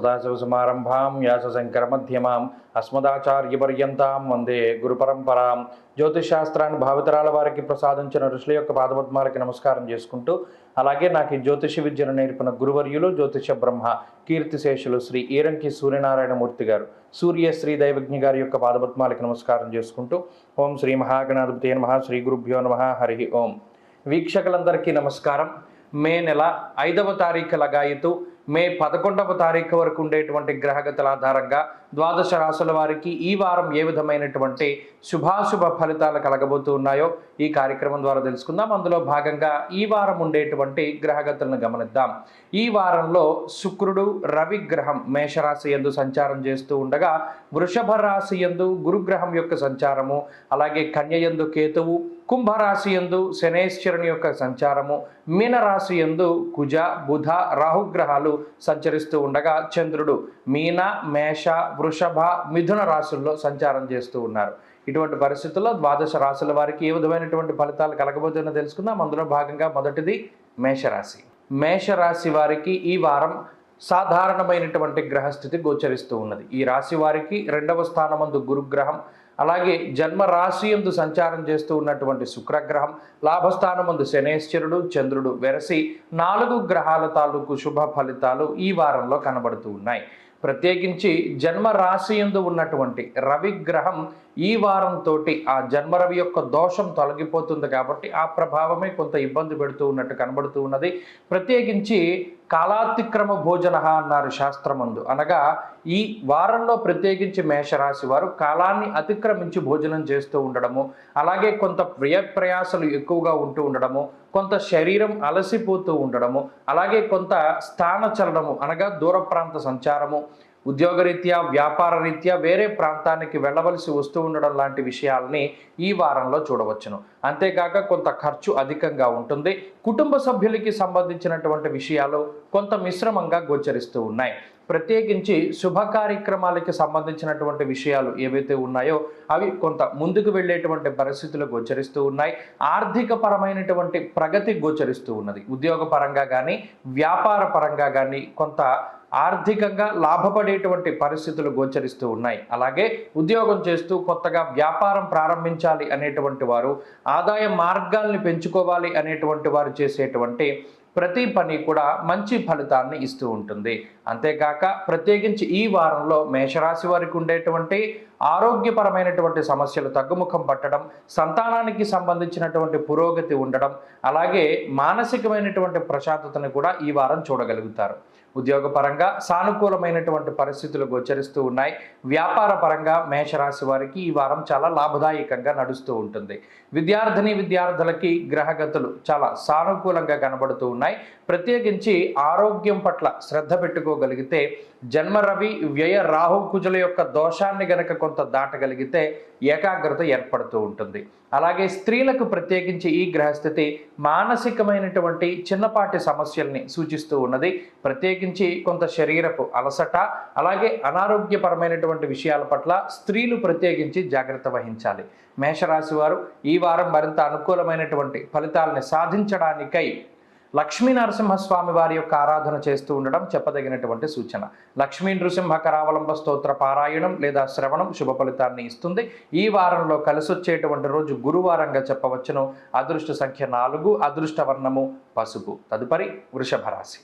సదాశివసమారంభాం వ్యాసశంకరమధ్యమాం అస్మదాచార్యపర్యంతాం వందే గురుపరంపరాం. జ్యోతిషశాస్త్రాన్ని భావితరాల వారికి ప్రసాదించిన ఋషుల యొక్క పాదపద్మాలకి నమస్కారం చేసుకుంటూ, అలాగే నాకు ఈ జ్యోతిష విద్యను నేర్పిన గురువర్యులు జ్యోతిష బ్రహ్మ కీర్తిశేషులు శ్రీ ఈరంకి సూర్యనారాయణమూర్తి గారు, సూర్యశ్రీ దైవజ్ఞ గారి యొక్క పాదపద్మాలకి నమస్కారం చేసుకుంటూ, ఓం శ్రీ మహాగణాధిపతి నమః, శ్రీ గురుభ్యో నమః, హరి ఓం. వీక్షకులందరికీ నమస్కారం. మే నెల 5వ తారీఖు లగాయతు మే 11వ తారీఖు వరకు ఉండేటువంటి గ్రహగతుల ఆధారంగా ద్వాదశ రాశుల వారికి ఈ వారం ఏ విధమైనటువంటి శుభాశుభ ఫలితాలు కలగబోతూ ఉన్నాయో ఈ కార్యక్రమం ద్వారా తెలుసుకుందాం. అందులో భాగంగా ఈ వారం ఉండేటువంటి గ్రహగతులను గమనిద్దాం. ఈ వారంలో శుక్రుడు రవి గ్రహం మేషరాశి యందు సంచారం చేస్తూ ఉండగా, వృషభ రాశి యందు గురుగ్రహం యొక్క సంచారము, అలాగే కన్య యందు కేతువు, కుంభరాశి యందు శనేశ్వరుని యొక్క సంచారము, మీనరాశి యందు కుజ బుధ రాహుగ్రహాలు సంచరిస్తూ ఉండగా, చంద్రుడు మీన మేష వృషభ మిథున రాశుల్లో సంచారం చేస్తూ ఉన్నారు. ఇటువంటి పరిస్థితుల్లో ద్వాదశ రాశుల వారికి ఏ విధమైనటువంటి ఫలితాలు కలగబోతుందో తెలుసుకుందాం. అందులో భాగంగా మొదటిది మేషరాశి. మేషరాశి వారికి ఈ వారం సాధారణమైనటువంటి గ్రహస్థితి గోచరిస్తూ ఉన్నది. ఈ రాశి వారికి 2వ స్థానమందు గురుగ్రహం, అలాగే జన్మ రాశి యందు సంచారం చేస్తూ ఉన్నటువంటి శుక్రగ్రహం, లాభస్థానమందు శనేశ్వరుడు చంద్రుడు వెరసి 4 గ్రహాల తాలూకు శుభ ఫలితాలు ఈ వారంలో కనబడుతూ ఉన్నాయి. ప్రత్యేకించి జన్మ రాశి యందు ఉన్నటువంటి రవి గ్రహం ఈ వారంతో ఆ జన్మరవి యొక్క దోషం తొలగిపోతుంది కాబట్టి ఆ ప్రభావమే కొంత ఇబ్బంది పెడుతూ ఉన్నట్టు కనబడుతూ ఉన్నది. ప్రత్యేకించి కాలాతిక్రమ భోజన అన్నారు శాస్త్రమందు, అనగా ఈ వారంలో ప్రత్యేకించి మేషరాశి వారు కాలాన్ని అతిక్రమించి భోజనం చేస్తూ ఉండడము, అలాగే కొంత ప్రయాసలు ఎక్కువగా ఉంటూ ఉండడము, కొంత శరీరం అలసిపోతూ ఉండడము, అలాగే కొంత స్థాన చలనము అనగా దూర ప్రాంత సంచారము, ఉద్యోగరీత్యా వ్యాపార రీత్యా వేరే ప్రాంతానికి వెళ్ళవలసి వస్తూ ఉండడం లాంటి విషయాల్ని ఈ వారంలో చూడవచ్చును. అంతేకాక కొంత ఖర్చు అధికంగా ఉంటుంది. కుటుంబ సభ్యులకి సంబంధించినటువంటి విషయాలు కొంత మిశ్రమంగా గోచరిస్తూ ఉన్నాయి. ప్రత్యేకించి శుభ కార్యక్రమాలకి సంబంధించినటువంటి విషయాలు ఏవైతే ఉన్నాయో అవి కొంత ముందుకు వెళ్ళేటువంటి పరిస్థితులు గోచరిస్తూ ఉన్నాయి. ఆర్థిక పరమైనటువంటి ప్రగతి గోచరిస్తూ ఉన్నది. ఉద్యోగ పరంగా కానీ వ్యాపార పరంగా కానీ కొంత ఆర్థికంగా లాభపడేటువంటి పరిస్థితులు గోచరిస్తూ ఉన్నాయి. అలాగే ఉద్యోగం చేస్తూ కొత్తగా వ్యాపారం ప్రారంభించాలి అనేటువంటి వారు, ఆదాయ మార్గాల్ని పెంచుకోవాలి అనేటువంటి వారు చేసేటువంటి ప్రతి పని కూడా మంచి ఫలితాన్ని ఇస్తూ ఉంటుంది. అంతేకాక ప్రత్యేకించి ఈ వారంలో మేషరాశి వారికి ఉండేటువంటి ఆరోగ్యపరమైనటువంటి సమస్యలు తగ్గుముఖం పట్టడం, సంతానానికి సంబంధించినటువంటి పురోగతి ఉండడం, అలాగే మానసికమైనటువంటి ప్రశాంతతను కూడా ఈ వారం చూడగలుగుతారు. ఉద్యోగపరంగా సానుకూలమైనటువంటి పరిస్థితులు గోచరిస్తూ ఉన్నాయి. వ్యాపార పరంగా మేషరాశి వారికి ఈ వారం చాలా లాభదాయకంగా నడుస్తూ ఉంటుంది. విద్యార్థులకి గ్రహగతులు చాలా సానుకూలంగా కనబడుతూ ఉన్నాయి. ప్రత్యేకించి ఆరోగ్యం పట్ల శ్రద్ధ పెట్టుకోగలిగితే, జన్మ రవి వ్యయ రాహు కుజుల యొక్క దోషాన్ని గనక కొంత దాటగలిగితే ఏకాగ్రత ఏర్పడుతూ ఉంటుంది. అలాగే స్త్రీలకు ప్రత్యేకించి ఈ గ్రహస్థితి మానసికమైనటువంటి చిన్నపాటి సమస్యల్ని సూచిస్తూ ఉన్నది. ప్రత్యేకించి కొంత శరీరపు అలసట, అలాగే అనారోగ్యపరమైనటువంటి విషయాల పట్ల స్త్రీలు ప్రత్యేకించి జాగ్రత్త వహించాలి. మేషరాశి వారు ఈ వారం మరింత అనుకూలమైనటువంటి ఫలితాలని సాధించడానికై లక్ష్మీ నరసింహస్వామి వారి యొక్క ఆరాధన చేస్తూ ఉండడం చెప్పదగినటువంటి సూచన. లక్ష్మీ నృసింహ కరావలంబ స్తోత్ర పారాయణం లేదా శ్రవణం శుభ ఫలితాన్ని ఇస్తుంది. ఈ వారంలో కలిసొచ్చేటువంటి రోజు గురువారంగా చెప్పవచ్చును. అదృష్ట సంఖ్య 4, అదృష్ట వర్ణము పసుపు. తదుపరి వృషభ రాశి.